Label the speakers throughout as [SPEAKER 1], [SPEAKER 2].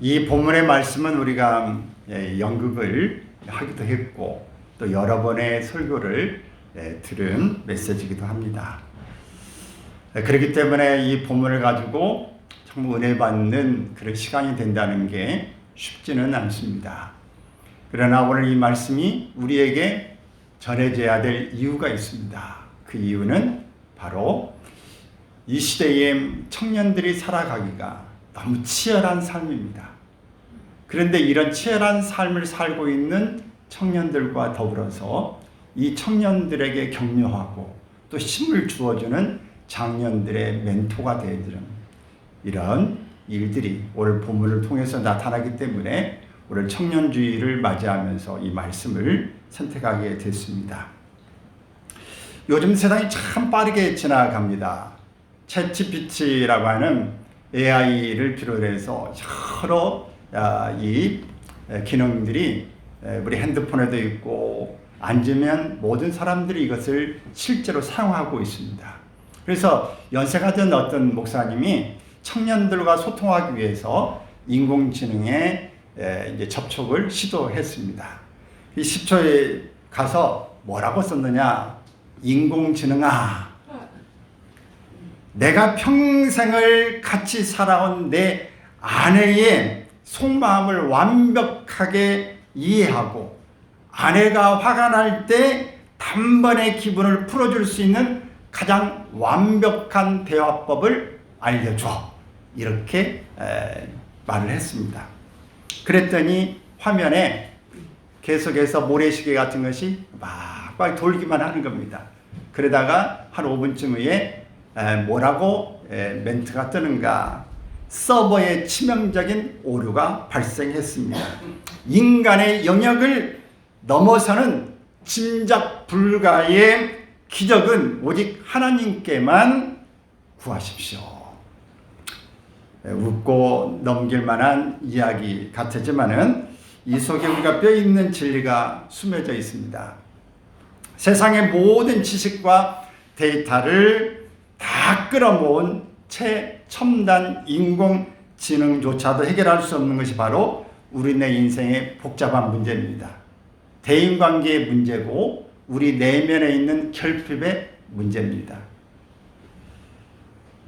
[SPEAKER 1] 이 본문의 말씀은 우리가 연극을 하기도 했고 또 여러 번의 설교를 들은 메시지이기도 합니다. 그렇기 때문에 이 본문을 가지고 정말 은혜 받는 그런 시간이 된다는 게 쉽지는 않습니다. 그러나 오늘 이 말씀이 우리에게 전해져야 될 이유가 있습니다. 그 이유는 바로 이 시대의 청년들이 살아가기가 너무 치열한 삶입니다. 그런데 이런 치열한 삶을 살고 있는 청년들과 더불어서 이 청년들에게 격려하고 또 힘을 주어주는 장년들의 멘토가 되어주는 이런 일들이 오늘 본문을 통해서 나타나기 때문에 오늘 청년주의를 맞이하면서 이 말씀을 선택하게 됐습니다. 요즘 세상이 참 빠르게 지나갑니다. 챗GPT라고 하는 AI를 비롯해서 여러 이 기능들이 우리 핸드폰에도 있고 앉으면 모든 사람들이 이것을 실제로 사용하고 있습니다. 그래서 연세가 된 어떤 목사님이 청년들과 소통하기 위해서 인공지능에 이제 접촉을 시도했습니다. 이 10초에 가서 뭐라고 썼느냐? 인공지능아, 내가 평생을 같이 살아온 내 아내의 속마음을 완벽하게 이해하고 아내가 화가 날 때 단번에 기분을 풀어줄 수 있는 가장 완벽한 대화법을 알려줘. 이렇게 말을 했습니다. 그랬더니 화면에 계속해서 모래시계 같은 것이 막 돌기만 하는 겁니다. 그러다가 한 5분쯤 후에 뭐라고 멘트가 뜨는가? 서버에 치명적인 오류가 발생했습니다. 인간의 영역을 넘어서는 짐작 불가의 기적은 오직 하나님께만 구하십시오. 웃고 넘길 만한 이야기 같지만은 이 속에 우리가 뼈 있는 진리가 숨겨져 있습니다. 세상의 모든 지식과 데이터를 다 끌어모은 최첨단 인공지능조차도 해결할 수 없는 것이 바로 우리네 인생의 복잡한 문제입니다. 대인관계의 문제고 우리 내면에 있는 결핍의 문제입니다.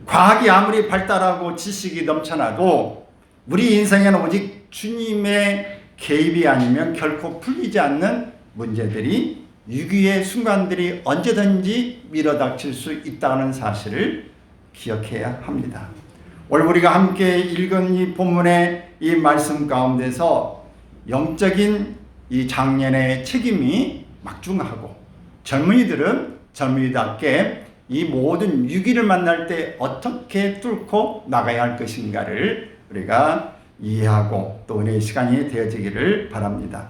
[SPEAKER 1] 과학이 아무리 발달하고 지식이 넘쳐나도 우리 인생에는 오직 주님의 개입이 아니면 결코 풀리지 않는 문제들이 위기의 순간들이 언제든지 밀어닥칠 수 있다는 사실을 기억해야 합니다. 오늘 우리가 함께 읽은 이 본문의 이 말씀 가운데서 영적인 이 장년의 책임이 막중하고 젊은이들은 젊은이답게 이 모든 위기를 만날 때 어떻게 뚫고 나가야 할 것인가를 우리가 이해하고 또 은혜의 시간이 되어지기를 바랍니다.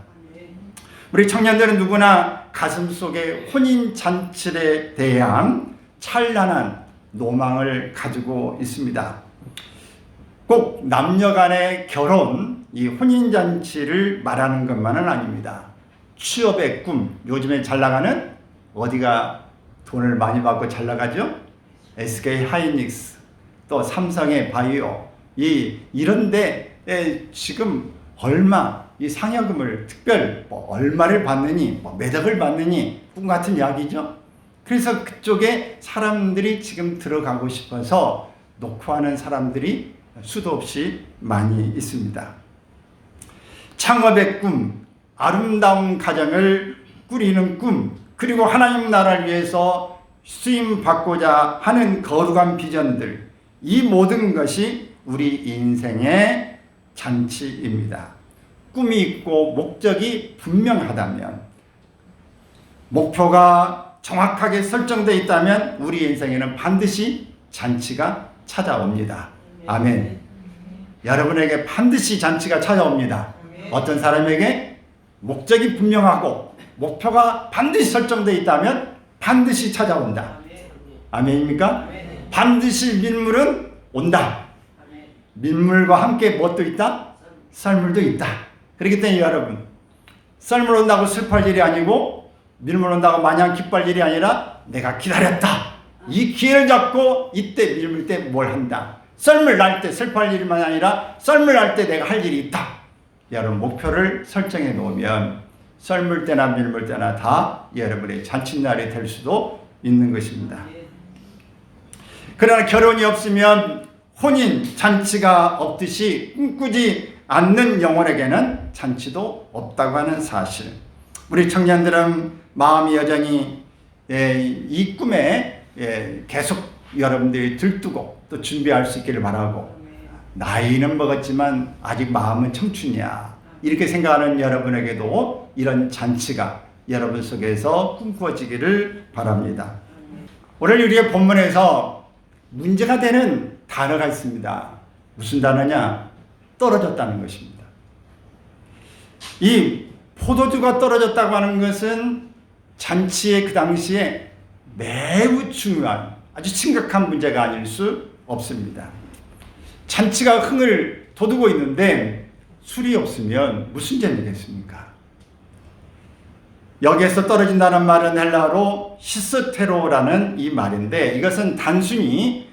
[SPEAKER 1] 우리 청년들은 누구나 가슴속에 혼인잔치에 대한 찬란한 로망을 가지고 있습니다. 꼭 남녀 간의 결혼, 이 혼인잔치를 말하는 것만은 아닙니다. 취업의 꿈, 요즘에 잘 나가는 어디가 돈을 많이 받고 잘 나가죠? SK 하이닉스, 또 삼성의 바이오, 이런데 지금 얼마 이 상여금을 특별 얼마를 받느니 몇 억을 받느니 꿈 같은 이야기죠. 그래서 그쪽에 사람들이 지금 들어가고 싶어서 녹화하는 사람들이 수도 없이 많이 있습니다. 창업의 꿈, 아름다운 가정을 꾸리는 꿈, 그리고 하나님 나라를 위해서 쓰임 받고자 하는 거룩한 비전들, 이 모든 것이 우리 인생의 잔치입니다. 꿈이 있고 목적이 분명하다면, 목표가 정확하게 설정되어 있다면 우리 인생에는 반드시 잔치가 찾아옵니다. 아멘. 여러분에게 반드시 잔치가 찾아옵니다. 어떤 사람에게 목적이 분명하고 목표가 반드시 설정되어 있다면 반드시 찾아온다. 아멘입니까? 반드시 민물은 온다. 민물과 함께 무엇도 있다? 썰물도 있다. 그렇기 때문에 여러분, 썰물 온다고 슬퍼할 일이 아니고 밀물 온다고 마냥 기뻐할 일이 아니라 내가 기다렸다. 이 기회를 잡고 이때 밀물 때 뭘 한다. 썰물 날 때 슬퍼할 일만 아니라 썰물 날 때 내가 할 일이 있다. 여러분 목표를 설정해 놓으면 썰물 때나 밀물 때나 다 여러분의 잔칫날이 될 수도 있는 것입니다. 그러나 결혼이 없으면 혼인 잔치가 없듯이 꿈꾸지 않는 영혼에게는 잔치도 없다고 하는 사실. 우리 청년들은 마음이 여전히 이 꿈에 계속 여러분들이 들뜨고 또 준비할 수 있기를 바라고, 나이는 먹었지만 아직 마음은 청춘이야 이렇게 생각하는 여러분에게도 이런 잔치가 여러분 속에서 꿈꾸어지기를 바랍니다. 오늘 우리의 본문에서 문제가 되는 단어가 있습니다. 무슨 단어냐? 떨어졌다는 것입니다. 이 포도주가 떨어졌다고 하는 것은 잔치의 그 당시에 매우 중요한 아주 심각한 문제가 아닐 수 없습니다. 잔치가 흥을 돋우고 있는데 술이 없으면 무슨 재미겠습니까? 여기에서 떨어진다는 말은 헬라어로 히스테로라는 이 말인데, 이것은 단순히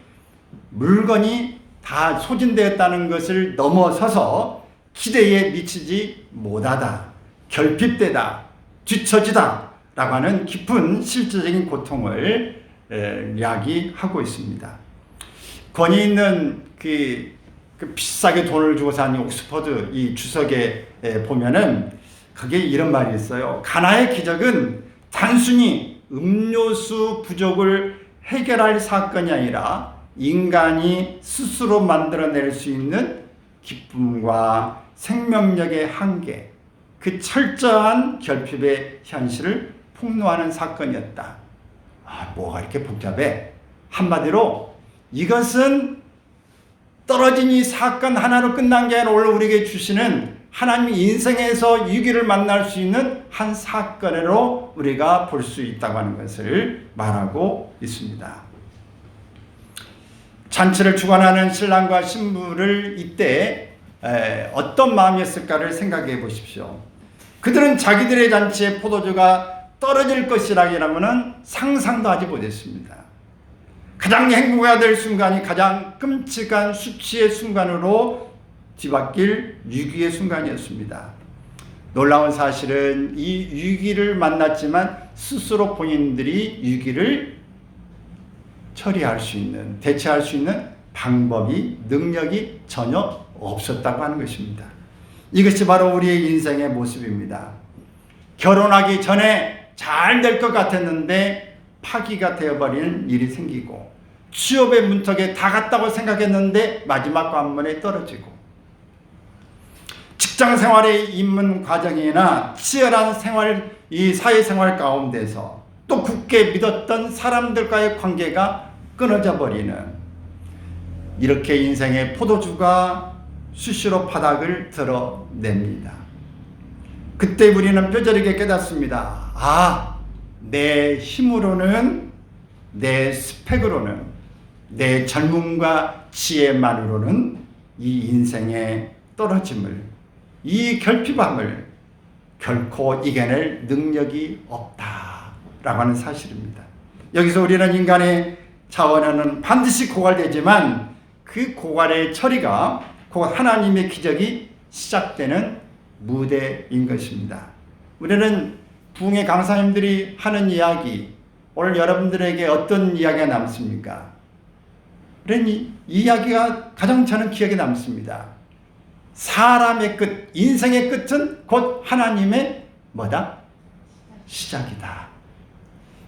[SPEAKER 1] 물건이 다 소진되었다는 것을 넘어서서 기대에 미치지 못하다, 결핍되다, 뒤처지다 라고 하는 깊은 실제적인 고통을 이야기하고 있습니다. 권위 있는 그 비싸게 돈을 주고 산 옥스퍼드 이 주석에 보면은 그게 이런 말이 있어요. 가나의 기적은 단순히 음료수 부족을 해결할 사건이 아니라 인간이 스스로 만들어낼 수 있는 기쁨과 생명력의 한계, 그 철저한 결핍의 현실을 폭로하는 사건이었다. 뭐가 이렇게 복잡해? 한마디로 이것은 떨어진 이 사건 하나로 끝난 게 아니라 오늘 우리에게 주시는 하나님의 인생에서 위기를 만날 수 있는 한 사건으로 우리가 볼 수 있다고 하는 것을 말하고 있습니다. 잔치를 주관하는 신랑과 신부를 이때 어떤 마음이었을까를 생각해 보십시오. 그들은 자기들의 잔치에 포도주가 떨어질 것이라기라고는 상상도 하지 못했습니다. 가장 행복해야 될 순간이 가장 끔찍한 수치의 순간으로 뒤바뀔 위기의 순간이었습니다. 놀라운 사실은 이 위기를 만났지만 스스로 본인들이 위기를 처리할 수 있는, 대처할 수 있는 방법이, 능력이 전혀 없었다고 하는 것입니다. 이것이 바로 우리의 인생의 모습입니다. 결혼하기 전에 잘 될 것 같았는데 파기가 되어버리는 일이 생기고, 취업의 문턱에 다 갔다고 생각했는데 마지막 관문에 떨어지고, 직장 생활의 입문 과정이나 치열한 생활, 이 사회생활 가운데서 또 굳게 믿었던 사람들과의 관계가 끊어져 버리는, 이렇게 인생의 포도주가 수시로 바닥을 드러냅니다. 그때 우리는 뼈저리게 깨닫습니다. 내 힘으로는, 내 스펙으로는, 내 젊음과 지혜만으로는 이 인생의 떨어짐을, 이 결핍함을 결코 이겨낼 능력이 없다라고 하는 사실입니다. 여기서 우리는 인간의 자원은 반드시 고갈되지만 그 고갈의 처리가 곧 하나님의 기적이 시작되는 무대인 것입니다. 우리는 부흥의 강사님들이 하는 이야기, 오늘 여러분들에게 어떤 이야기가 남습니까? 그러니 이 이야기가 가장 저는 기억에 남습니다. 사람의 끝, 인생의 끝은 곧 하나님의 뭐다? 시작이다.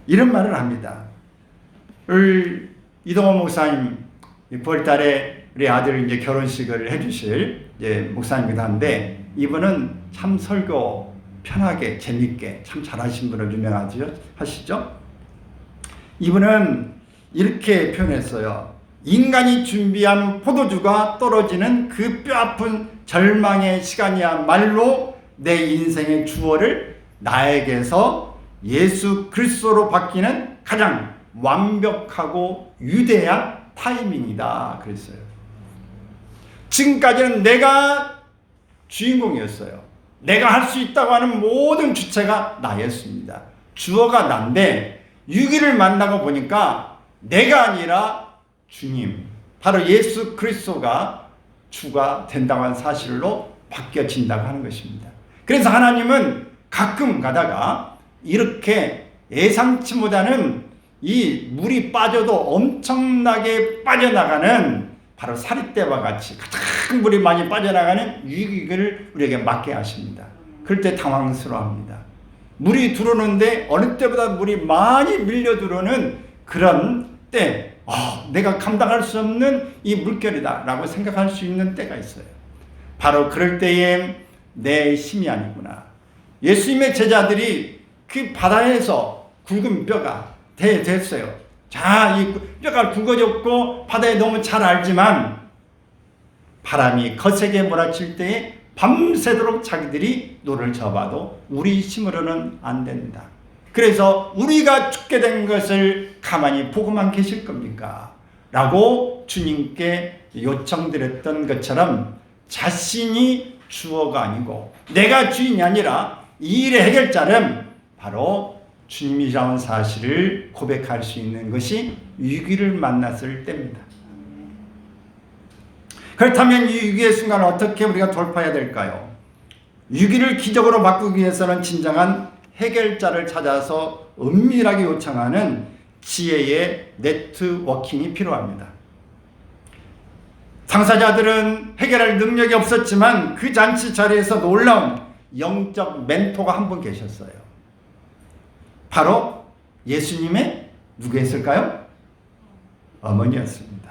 [SPEAKER 1] 이런 말을 합니다. 이동호 목사님 9월달에 우리 아들 이제 결혼식을 해주실 목사님이기도 한데, 이분은 참 설교 편하게 재밌게 참 잘하신 분으로 유명하시죠. 이분은 이렇게 표현했어요. 인간이 준비한 포도주가 떨어지는 그 뼈아픈 절망의 시간이야말로 내 인생의 주어를 나에게서 예수 그리스도로 바뀌는 가장 완벽하고 위대한 타이밍이다 그랬어요. 지금까지는 내가 주인공이었어요. 내가 할 수 있다고 하는 모든 주체가 나였습니다. 주어가 난데 위기를 만나고 보니까 내가 아니라 주님, 바로 예수 그리스도가 주가 된다고 하는 사실로 바뀌어진다고 하는 것입니다. 그래서 하나님은 가끔 가다가 이렇게 예상치 못하는 이 물이 빠져도 엄청나게 빠져나가는 바로 사릿대와 같이 가장 물이 많이 빠져나가는 위기를 우리에게 맞게 하십니다. 그럴 때 당황스러워합니다. 물이 들어오는데 어느 때보다 물이 많이 밀려 들어오는 그런 때 내가 감당할 수 없는 이 물결이다 라고 생각할 수 있는 때가 있어요. 바로 그럴 때에 내 힘이 아니구나. 예수님의 제자들이 그 바다에서 굵은 뼈가 됐어요. 자, 이 뼈가 굵어졌고 바다에 너무 잘 알지만 바람이 거세게 몰아칠 때에 밤새도록 자기들이 노를 저어봐도 우리 힘으로는 안 된다. 그래서 우리가 죽게 된 것을 가만히 보고만 계실 겁니까? 라고 주님께 요청드렸던 것처럼 자신이 주어가 아니고 내가 주인이 아니라 이 일의 해결자는 바로 주님이라는 사실을 고백할 수 있는 것이 위기를 만났을 때입니다. 그렇다면 이 위기의 순간을 어떻게 우리가 돌파해야 될까요? 위기를 기적으로 바꾸기 위해서는 진정한 해결자를 찾아서 은밀하게 요청하는 지혜의 네트워킹이 필요합니다. 당사자들은 해결할 능력이 없었지만 그 잔치 자리에서 놀라운 영적 멘토가 한 분 계셨어요. 바로 예수님의 누구였을까요? 어머니였습니다.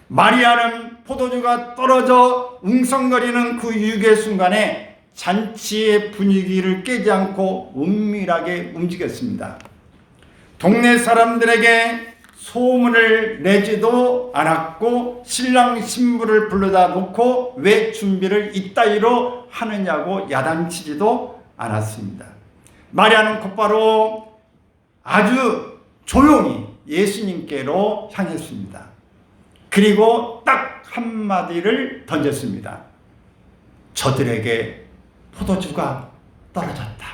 [SPEAKER 1] 마리아는 포도주가 떨어져 웅성거리는 그 위기의 순간에 잔치의 분위기를 깨지 않고 은밀하게 움직였습니다. 동네 사람들에게 소문을 내지도 않았고 신랑 신부를 불러다 놓고 왜 준비를 이따위로 하느냐고 야단치지도 않았습니다. 마리아는 곧바로 아주 조용히 예수님께로 향했습니다. 그리고 딱 한마디를 던졌습니다. 저들에게 포도주가 떨어졌다.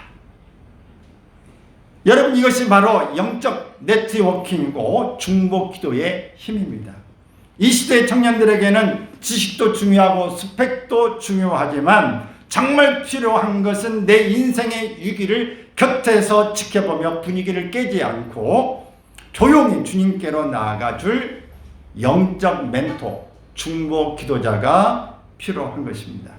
[SPEAKER 1] 여러분, 이것이 바로 영적 네트워킹이고 중보 기도의 힘입니다. 이 시대의 청년들에게는 지식도 중요하고 스펙도 중요하지만 정말 필요한 것은 내 인생의 위기를 곁에서 지켜보며 분위기를 깨지 않고 조용히 주님께로 나아가 줄 영적 멘토, 중보 기도자가 필요한 것입니다.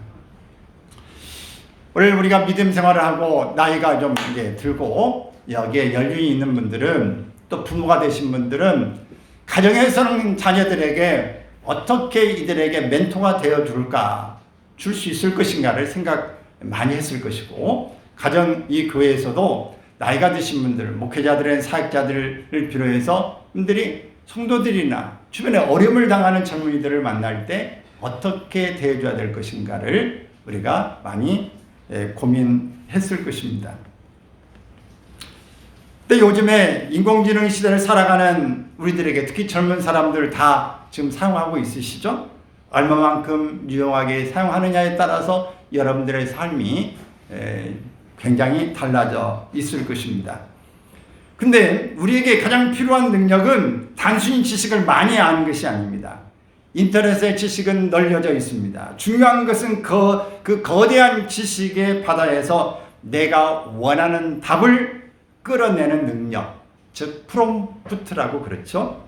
[SPEAKER 1] 오늘 우리가 믿음 생활을 하고 나이가 좀 이제 들고 여기에 연륜이 있는 분들은 또 부모가 되신 분들은 가정에서는 자녀들에게 어떻게 이들에게 멘토가 되어줄까, 줄 수 있을 것인가를 생각 많이 했을 것이고, 가정 이 교회에서도 나이가 드신 분들, 목회자들의 사역자들을 비롯해서 분들이 성도들이나 주변에 어려움을 당하는 젊은이들을 만날 때 어떻게 대해줘야 될 것인가를 우리가 많이 고민했을 것입니다. 근데 요즘에 인공지능 시대를 살아가는 우리들에게 특히 젊은 사람들 다 지금 사용하고 있으시죠? 얼마만큼 유용하게 사용하느냐에 따라서 여러분들의 삶이 굉장히 달라져 있을 것입니다. 근데 우리에게 가장 필요한 능력은 단순히 지식을 많이 아는 것이 아닙니다. 인터넷의 지식은 널려져 있습니다. 중요한 것은 그 거대한 지식의 바다에서 내가 원하는 답을 끌어내는 능력, 즉 프롬프트라고 그렇죠.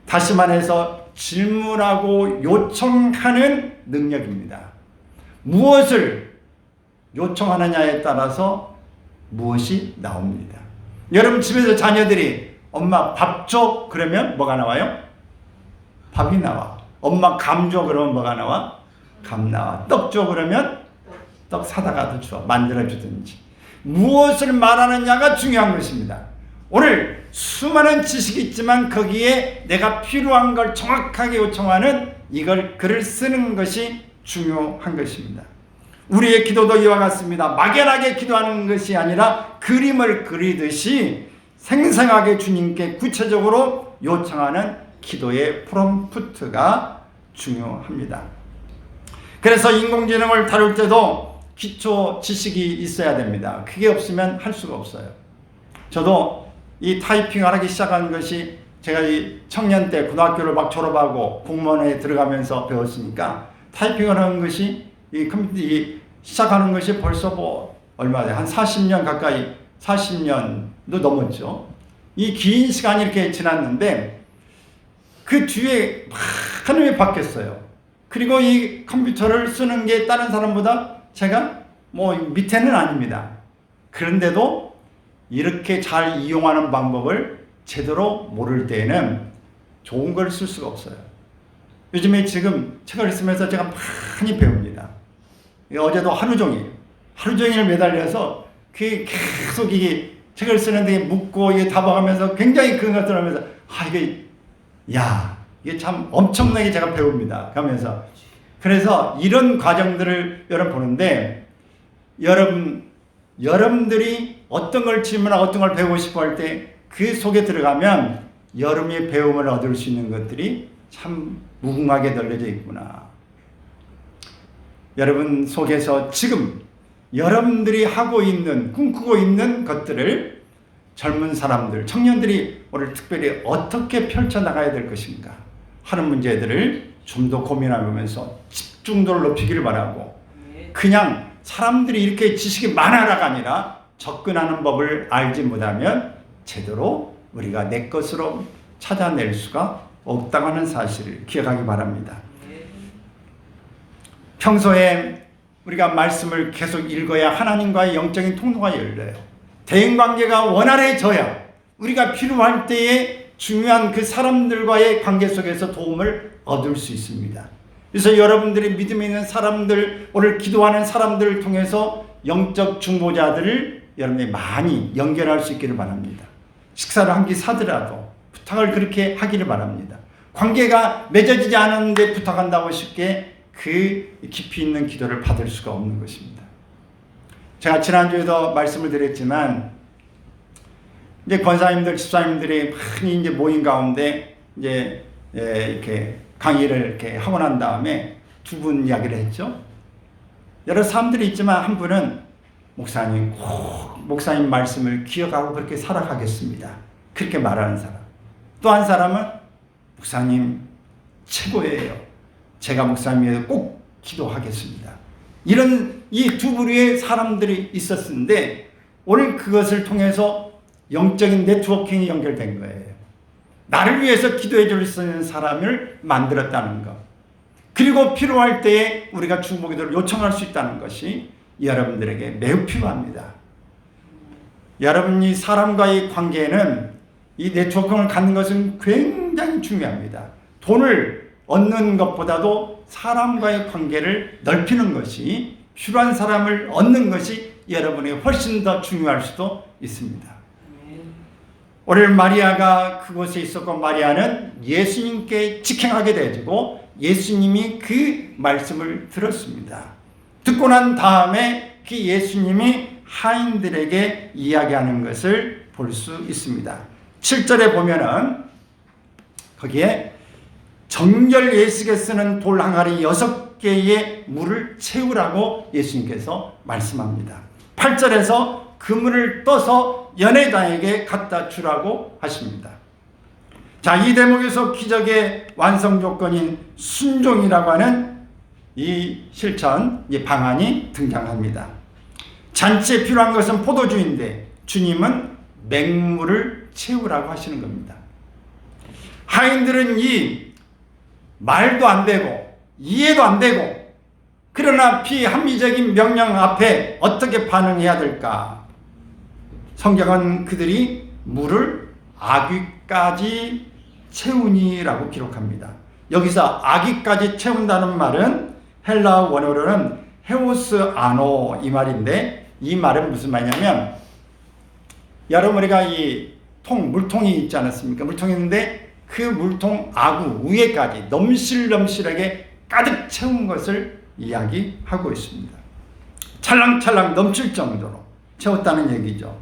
[SPEAKER 1] 다시 말해서 질문하고 요청하는 능력입니다. 무엇을 요청하느냐에 따라서 무엇이 나옵니다. 여러분 집에서 자녀들이 엄마 밥 줘 그러면 뭐가 나와요? 밥이 나와. 엄마 감 줘 그러면 뭐가 나와? 감 나와. 떡 줘 그러면 떡 사다가도 줘. 만들어주든지. 무엇을 말하느냐가 중요한 것입니다. 오늘 수많은 지식이 있지만 거기에 내가 필요한 걸 정확하게 요청하는 글을 쓰는 것이 중요한 것입니다. 우리의 기도도 이와 같습니다. 막연하게 기도하는 것이 아니라 그림을 그리듯이 생생하게 주님께 구체적으로 요청하는 기도의 프롬프트가 중요합니다. 그래서 인공지능을 다룰 때도 기초 지식이 있어야 됩니다. 그게 없으면 할 수가 없어요. 저도 이 타이핑을 하기 시작한 것이 제가 이 청년 때 고등학교를 막 졸업하고 공무원에 들어가면서 배웠으니까 타이핑을 하는 것이 이 컴퓨터 시작하는 것이 벌써 뭐 얼마 한 40년 가까이 40년도 넘었죠. 이 긴 시간이 이렇게 지났는데 그 뒤에 하늘이 바뀌었어요. 그리고 이 컴퓨터를 쓰는 게 다른 사람보다 제가 뭐 밑에는 아닙니다. 그런데도 이렇게 잘 이용하는 방법을 제대로 모를 때에는 좋은 걸 쓸 수가 없어요. 요즘에 지금 책을 쓰면서 제가 많이 배웁니다. 어제도 하루 종일 매달려서 그 계속 이게 책을 쓰는데 묻고 이게 답하면서 굉장히 그런 것들 하면서 이게 참 엄청나게 제가 배웁니다. 가면서 그래서 이런 과정들을 여러분 보는데 여러분들이 어떤 걸 질문하고 어떤 걸 배우고 싶어 할 때 그 속에 들어가면 여러분이 배움을 얻을 수 있는 것들이 참 무궁하게 널려져 있구나. 여러분 속에서 지금 여러분들이 하고 있는 꿈꾸고 있는 것들을 젊은 사람들, 청년들이 오늘 특별히 어떻게 펼쳐나가야 될 것인가 하는 문제들을 좀 더 고민하면서 집중도를 높이기를 바라고 그냥 사람들이 이렇게 지식이 많아라가 아니라 접근하는 법을 알지 못하면 제대로 우리가 내 것으로 찾아낼 수가 없다고 하는 사실을 기억하기 바랍니다. 평소에 우리가 말씀을 계속 읽어야 하나님과의 영적인 통로가 열려요. 대인관계가 원활해져야 우리가 필요할 때에 중요한 그 사람들과의 관계 속에서 도움을 얻을 수 있습니다. 그래서 여러분들이 믿음이 있는 사람들, 오늘 기도하는 사람들을 통해서 영적 중보자들을 여러분이 많이 연결할 수 있기를 바랍니다. 식사를 한 끼 사더라도 부탁을 그렇게 하기를 바랍니다. 관계가 맺어지지 않았는데 부탁한다고 쉽게 그 깊이 있는 기도를 받을 수가 없는 것입니다. 제가 지난주에도 말씀을 드렸지만 이제 권사님들, 집사님들이 많이 이제 모인 가운데 이제 이렇게 강의를 이렇게 하고 난 다음에 두 분 이야기를 했죠. 여러 사람들이 있지만 한 분은 목사님 꼭 목사님 말씀을 기억하고 그렇게 살아가겠습니다. 그렇게 말하는 사람. 또 한 사람은 목사님 최고예요. 제가 목사님 위해서 꼭 기도하겠습니다. 이런 이 두 부류의 사람들이 있었는데 오늘 그것을 통해서 영적인 네트워킹이 연결된 거예요. 나를 위해서 기도해 줄 수 있는 사람을 만들었다는 것. 그리고 필요할 때에 우리가 중보기도를 요청할 수 있다는 것이 여러분들에게 매우 필요합니다. 여러분이 사람과의 관계에는 이 네트워킹을 갖는 것은 굉장히 중요합니다. 돈을 얻는 것보다도 사람과의 관계를 넓히는 것이 필요한 사람을 얻는 것이 여러분에게 훨씬 더 중요할 수도 있습니다. 오늘 마리아가 그곳에 있었고 마리아는 예수님께 직행하게 되어지고 예수님이 그 말씀을 들었습니다. 듣고 난 다음에 그 예수님이 하인들에게 이야기하는 것을 볼 수 있습니다. 7절에 보면은 거기에 정결 예식에 쓰는 돌 항아리 6개의 물을 채우라고 예수님께서 말씀합니다. 8절에서 그 물을 떠서 연회장에게 갖다 주라고 하십니다. 자, 이 대목에서 기적의 완성 조건인 순종이라고 하는 이 실천, 이 방안이 등장합니다. 잔치에 필요한 것은 포도주인데 주님은 맹물을 채우라고 하시는 겁니다. 하인들은 이 말도 안 되고 이해도 안 되고 그러나 비합리적인 명령 앞에 어떻게 반응해야 될까? 성경은 그들이 물을 아귀까지 채우니라고 기록합니다. 여기서 아귀까지 채운다는 말은 헬라어 원어로는 헤오스 아노 이 말인데 이 말은 무슨 말이냐면 여러분 우리가 이 물통이 있지 않았습니까? 물통이 있는데 그 물통 아구 위에까지 넘실넘실하게 가득 채운 것을 이야기하고 있습니다. 찰랑찰랑 넘칠 정도로 채웠다는 얘기죠.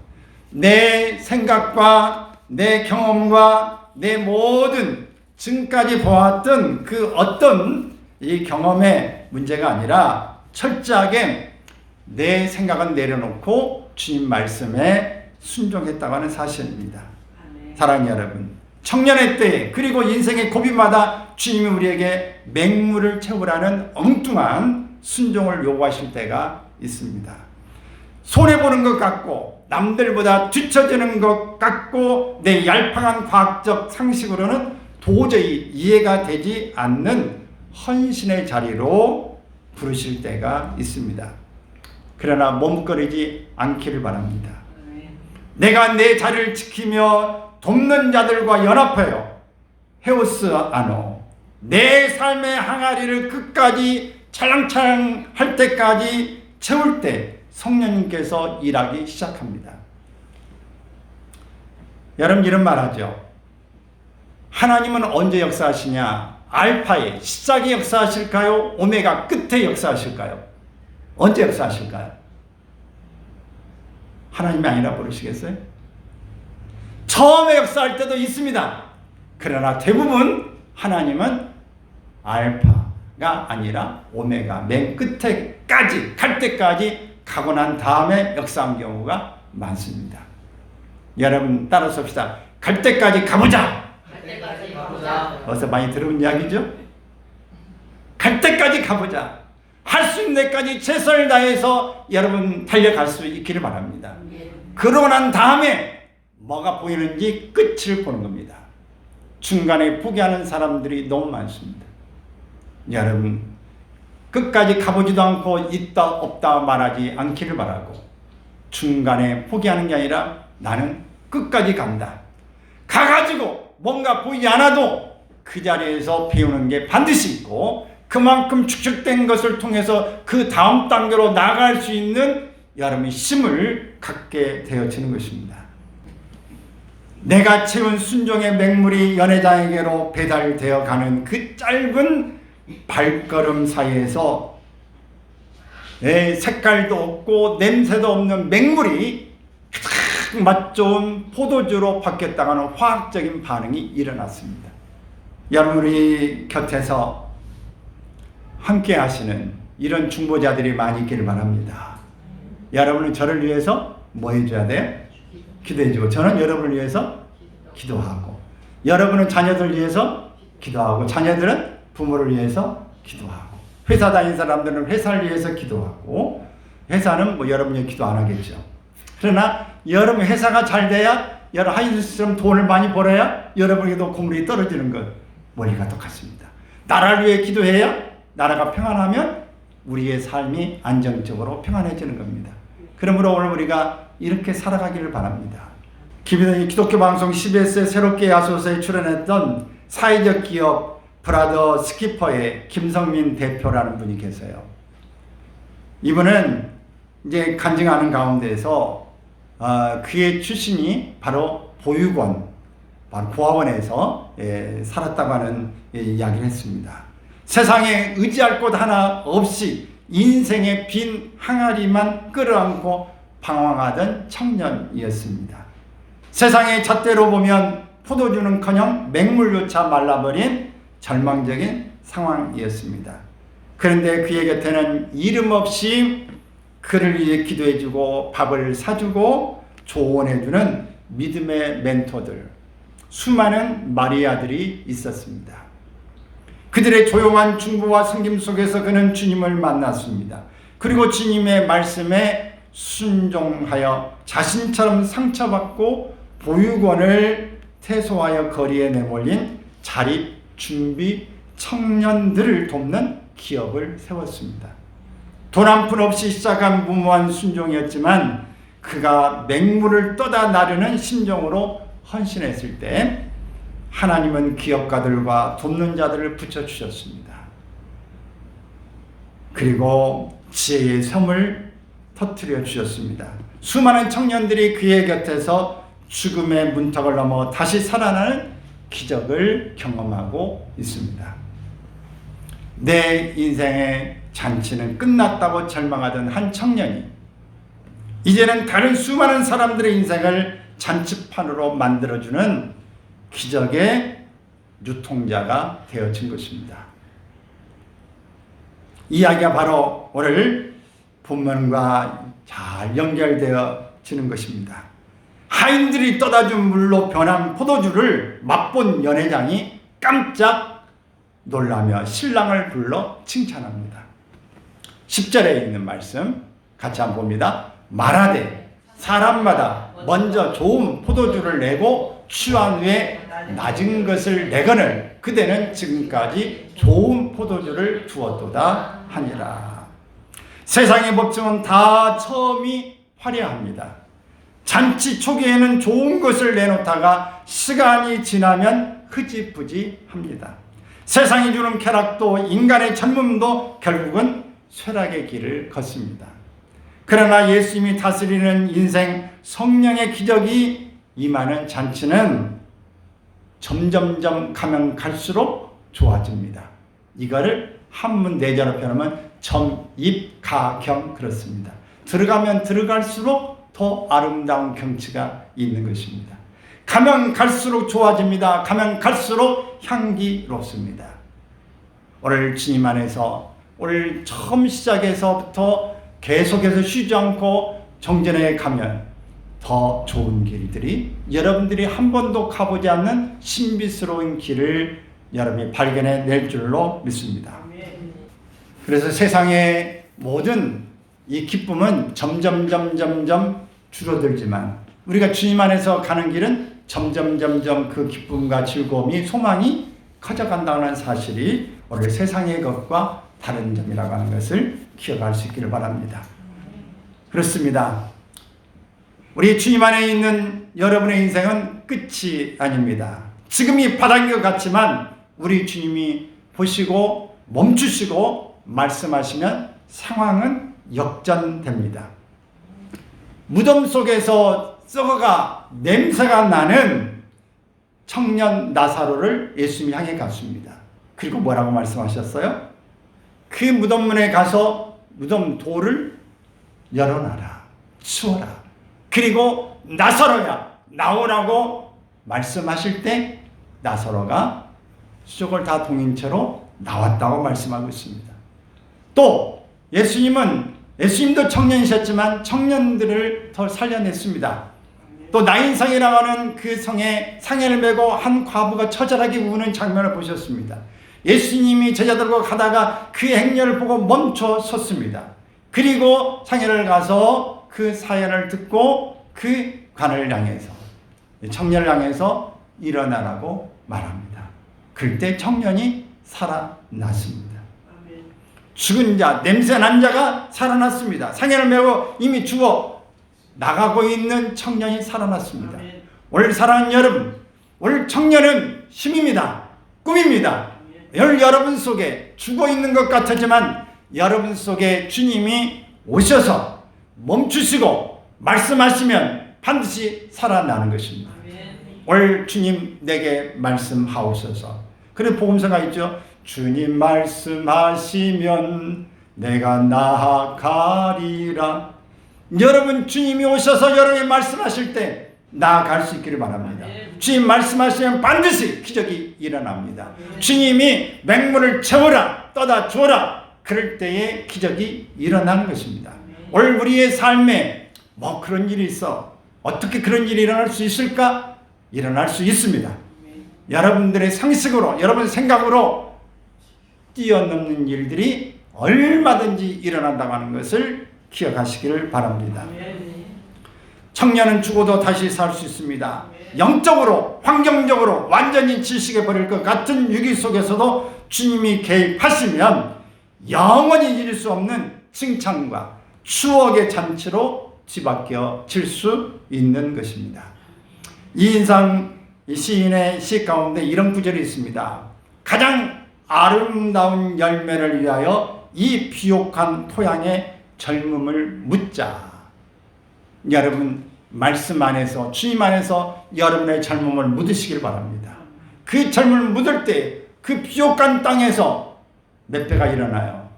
[SPEAKER 1] 내 생각과 내 경험과 내 모든 지금까지 보았던 그 어떤 이 경험의 문제가 아니라 철저하게 내 생각은 내려놓고 주님 말씀에 순종했다고 하는 사실입니다. 사랑하는 여러분, 청년의 때에 그리고 인생의 고비마다 주님이 우리에게 맹물을 채우라는 엉뚱한 순종을 요구하실 때가 있습니다. 손해보는 것 같고 남들보다 뒤처지는 것 같고 내 얄팍한 과학적 상식으로는 도저히 이해가 되지 않는 헌신의 자리로 부르실 때가 있습니다. 그러나 머뭇거리지 않기를 바랍니다. 내가 내 자리를 지키며 돕는 자들과 연합하여 헤오스 아노 내 삶의 항아리를 끝까지 찰랑찰랑 할 때까지 채울 때 성령님께서 일하기 시작합니다. 여러분 이런 말 하죠. 하나님은 언제 역사하시냐? 알파의 시작에 역사하실까요? 오메가 끝에 역사하실까요? 언제 역사하실까요? 하나님이 아니라 부르시겠어요? 처음에 역사할 때도 있습니다. 그러나 대부분 하나님은 알파가 아니라 오메가 맨 끝에까지 갈 때까지 가고 난 다음에 역사한 경우가 많습니다. 여러분 따라서 합시다. 갈 때까지 가보자.
[SPEAKER 2] 갈 때까지 가보자.
[SPEAKER 1] 어서 많이 들어본 이야기죠? 갈 때까지 가보자. 할 수 있는 데까지 최선을 다해서 여러분 달려갈 수 있기를 바랍니다. 그러고 난 다음에 뭐가 보이는지 끝을 보는 겁니다. 중간에 포기하는 사람들이 너무 많습니다. 여러분 끝까지 가보지도 않고 있다 없다 말하지 않기를 바라고 중간에 포기하는 게 아니라 나는 끝까지 간다. 가가지고 뭔가 보이지 않아도 그 자리에서 배우는 게 반드시 있고 그만큼 축적된 것을 통해서 그 다음 단계로 나아갈 수 있는 여러분의 힘을 갖게 되어지는 것입니다. 내가 채운 순종의 맹물이 연회장에게로 배달되어 가는 그 짧은 발걸음 사이에서 색깔도 없고 냄새도 없는 맹물이 가장 맛 좋은 포도주로 바뀌었다가는 화학적인 반응이 일어났습니다. 여러분이 곁에서 함께 하시는 이런 중보자들이 많이 있기를 바랍니다. 여러분은 저를 위해서 뭐 해줘야 돼요? 기도해주고 저는 여러분을 위해서 기도하고 여러분은 자녀들 위해서 기도하고 자녀들은 부모를 위해서 기도하고 회사 다니는 사람들은 회사를 위해서 기도하고 회사는 뭐 여러분이 기도 안 하겠죠. 그러나 여러분 회사가 잘 돼야 여러분 하이든스처럼 돈을 많이 벌어야 여러분에게도 고물이 떨어지는 것 원리가 똑같습니다. 나라를 위해 기도해야 나라가 평안하면 우리의 삶이 안정적으로 평안해지는 겁니다. 그러므로 오늘 우리가 이렇게 살아가기를 바랍니다. 김희동이 기독교 방송 CBS에 새롭게 야소서에 출연했던 사회적 기업 브라더 스키퍼의 김성민 대표라는 분이 계세요. 이분은 이제 간증하는 가운데서 그의 출신이 바로 보육원, 바로 고아원에서 살았다고 하는 이야기를 했습니다. 세상에 의지할 곳 하나 없이 인생의 빈 항아리만 끌어안고 방황하던 청년이었습니다. 세상의 잣대로 보면 포도주는커녕 맹물조차 말라버린 절망적인 상황이었습니다. 그런데 그의 곁에는 이름 없이 그를 위해 기도해주고 밥을 사주고 조언해주는 믿음의 멘토들, 수많은 마리아들이 있었습니다. 그들의 조용한 중보와 섬김 속에서 그는 주님을 만났습니다. 그리고 주님의 말씀에 순종하여 자신처럼 상처받고 보육원을 퇴소하여 거리에 내몰린 자립 준비 청년들을 돕는 기업을 세웠습니다. 돈 한 푼 없이 시작한 무모한 순종이었지만 그가 맹물을 떠다 나르는 심정으로 헌신했을 때 하나님은 기업가들과 돕는 자들을 붙여주셨습니다. 그리고 지혜의 섬을 터뜨려 주셨습니다. 수많은 청년들이 그의 곁에서 죽음의 문턱을 넘어 다시 살아나는 기적을 경험하고 있습니다. 내 인생의 잔치는 끝났다고 절망하던 한 청년이 이제는 다른 수많은 사람들의 인생을 잔치판으로 만들어주는 기적의 유통자가 되어진 것입니다. 이 이야기가 바로 오늘 본문과 잘 연결되어지는 것입니다. 하인들이 떠다 준 물로 변한 포도주를 맛본 연회장이 깜짝 놀라며 신랑을 불러 칭찬합니다. 10절에 있는 말씀 같이 한번 봅니다. 말하되 사람마다 먼저 좋은 포도주를 내고 취한 후에 낮은 것을 내거늘 그대는 지금까지 좋은 포도주를 두었도다 하니라. 세상의 법정은 다 처음이 화려합니다. 잔치 초기에는 좋은 것을 내놓다가 시간이 지나면 흐지부지합니다. 세상이 주는 쾌락도 인간의 젊음도 결국은 쇠락의 길을 걷습니다. 그러나 예수님이 다스리는 인생 성령의 기적이 임하는 잔치는 점점점 가면 갈수록 좋아집니다. 이거를 한문 내자로 표현하면 점입가경 그렇습니다. 들어가면 들어갈수록 더 아름다운 경치가 있는 것입니다. 가면 갈수록 좋아집니다. 가면 갈수록 향기롭습니다. 오늘 주님 안에서 오늘 처음 시작에서부터 계속해서 쉬지 않고 정전에 가면 더 좋은 길들이 여러분들이 한 번도 가보지 않는 신비스러운 길을 여러분이 발견해 낼 줄로 믿습니다. 그래서 세상의 모든 이 기쁨은 점점 줄어들지만 우리가 주님 안에서 가는 길은 점점 그 기쁨과 즐거움이 소망이 커져간다는 사실이 오늘 세상의 것과 다른 점이라고 하는 것을 기억할 수 있기를 바랍니다. 그렇습니다. 우리 주님 안에 있는 여러분의 인생은 끝이 아닙니다. 지금이 바닥인 것 같지만 우리 주님이 보시고 멈추시고 말씀하시면 상황은 역전됩니다. 무덤 속에서 썩어가 냄새가 나는 청년 나사로를 예수님이 향해 갔습니다. 그리고 뭐라고 말씀하셨어요? 그 무덤문에 가서 무덤 돌을 열어놔라, 치워라. 그리고 나사로야 나오라고 말씀하실 때 나사로가 수족을 다 동인 채로 나왔다고 말씀하고 있습니다. 또 예수님도 청년이셨지만 청년들을 더 살려냈습니다. 또 나인성이라고 하는 그 성에 상해를 메고 한 과부가 처절하게 우는 장면을 보셨습니다. 예수님이 제자들과 가다가 그 행렬을 보고 멈춰 섰습니다. 그리고 상해를 가서 그 사연을 듣고 그 관을 향해서 청년을 향해서 일어나라고 말합니다. 그럴 때 청년이 살아났습니다. 죽은 자, 냄새난 자가 살아났습니다. 상해를 메고 이미 죽어 나가고 있는 청년이 살아났습니다. 오늘 사랑하는 여러분, 오늘 청년은 힘입니다. 꿈입니다. 여러분 속에 죽어 있는 것 같지만 여러분 속에 주님이 오셔서 멈추시고 말씀하시면 반드시 살아나는 것입니다. 오늘 주님 내게 말씀하옵소서. 그리고 복음서가 있죠. 주님 말씀하시면 내가 나아가리라. 여러분 주님이 오셔서 여러분이 말씀하실 때 나아갈 수 있기를 바랍니다. 주님 말씀하시면 반드시 기적이 일어납니다. 주님이 맹물을 채워라 떠다 주어라 그럴 때에 기적이 일어나는 것입니다. 오늘 우리의 삶에 뭐 그런 일이 있어 어떻게 그런 일이 일어날 수 있을까? 일어날 수 있습니다. 여러분들의 상식으로 여러분 생각으로 뛰어넘는 일들이 얼마든지 일어난다고 하는 것을 기억하시기를 바랍니다. 청년은 죽어도 다시 살 수 있습니다. 영적으로 환경적으로 완전히 질식해버릴 것 같은 위기 속에서도 주님이 개입하시면 영원히 잃을 수 없는 칭찬과 추억의 잔치로 뒤바뀌어질 수 있는 것입니다. 이 시인의 시 가운데 이런 구절이 있습니다. 가장 아름다운 열매를 위하여 이 비옥한 토양에 젊음을 묻자. 여러분 말씀 안에서 주님 안에서 여러분의 젊음을 묻으시길 바랍니다. 그 젊음을 묻을 때 그 비옥한 땅에서 몇 배가 일어나요?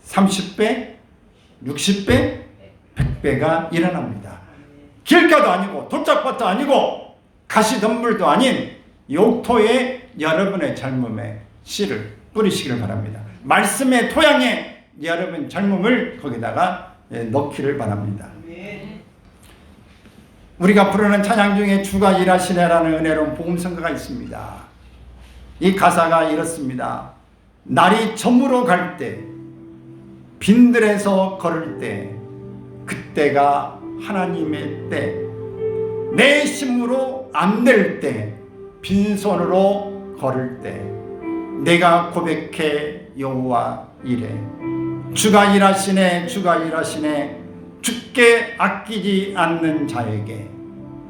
[SPEAKER 1] 30배, 60배, 100배가 일어납니다. 길가도 아니고 돌짝밭도 아니고 가시덤불도 아닌 욕토에 여러분의 젊음의 씨를 뿌리시기를 바랍니다. 말씀의 토양에 여러분 젊음을 거기다가 넣기를 바랍니다. 우리가 부르는 찬양 중에 주가 일하시네라는 은혜로운 복음성가가 있습니다. 이 가사가 이렇습니다. 날이 저물어 갈 때, 빈들에서 걸을 때, 그때가 하나님의 때, 내 힘으로 안 될 때, 빈손으로 걸을 때, 내가 고백해 여호와 이래. 주가 일하시네, 주가 일하시네. 주께 아끼지 않는 자에게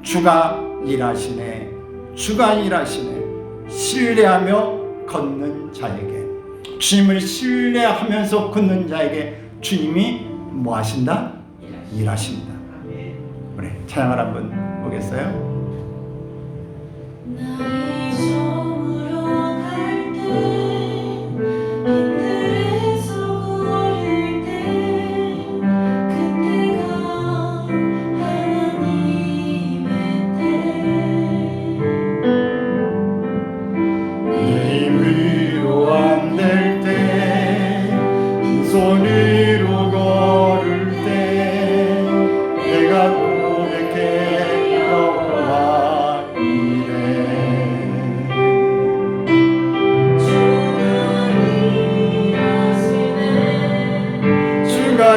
[SPEAKER 1] 주가 일하시네, 주가 일하시네. 신뢰하며 걷는 자에게, 주님을 신뢰하면서 걷는 자에게 주님이 뭐 하신다? 일하신다. 우리 찬양을 한번 보겠어요?
[SPEAKER 3] 나의 저물어 갈 때, 빈들에서 걸을 때, 그때가 하나님의 때.
[SPEAKER 1] 내 힘으로 안 될 때, 빈손으로 걸을 때, 내가 고백해 여호와 이래. 주가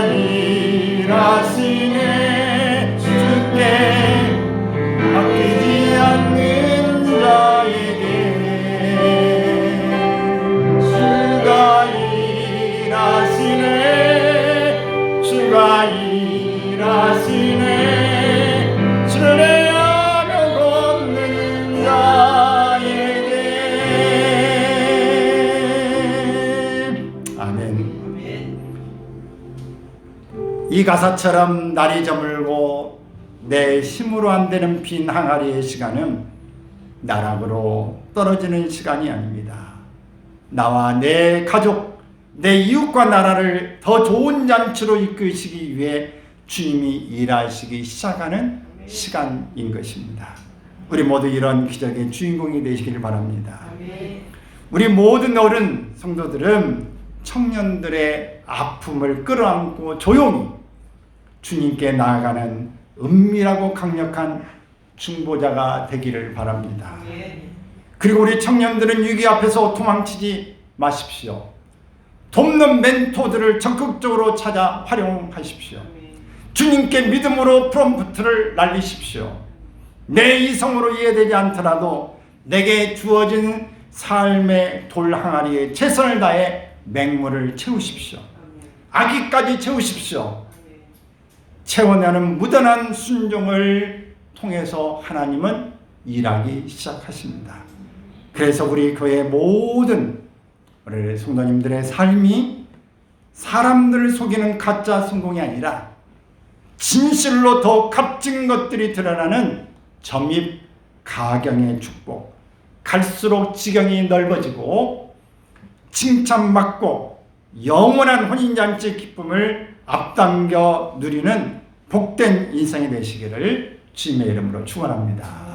[SPEAKER 1] 일하시네, 주께 아끼지 않는 자에게 주가 일하시네, 주가 일하시네. 신뢰하며 걷는 자에게. 아멘. 이 가사처럼 날이 저물고 내 힘으로 안 되는 빈 항아리의 시간은 나락으로 떨어지는 시간이 아닙니다. 나와 내 가족, 내 이웃과 나라를 더 좋은 잔치로 이끄시기 위해 주님이 일하시기 시작하는 시간인 것입니다. 우리 모두 이런 기적의 주인공이 되시길 바랍니다. 우리 모든 어른 성도들은 청년들의 아픔을 끌어안고 조용히 주님께 나아가는 은밀하고 강력한 중보자가 되기를 바랍니다. 그리고 우리 청년들은 위기 앞에서 도망치지 마십시오. 돕는 멘토들을 적극적으로 찾아 활용하십시오. 주님께 믿음으로 프롬프트를 날리십시오. 내 이성으로 이해되지 않더라도 내게 주어진 삶의 돌 항아리에 최선을 다해 맹물을 채우십시오. 아기까지 채우십시오. 채워내는 무던한 순종을 통해서 하나님은 일하기 시작하십니다. 그래서 우리 교회 모든 우리 성도님들의 삶이 사람들을 속이는 가짜 성공이 아니라 진실로 더 값진 것들이 드러나는 점입 가경의 축복, 갈수록 지경이 넓어지고 칭찬받고 영원한 혼인잔치의 기쁨을 앞당겨 누리는 복된 인생이 되시기를 주님의 이름으로 축원합니다.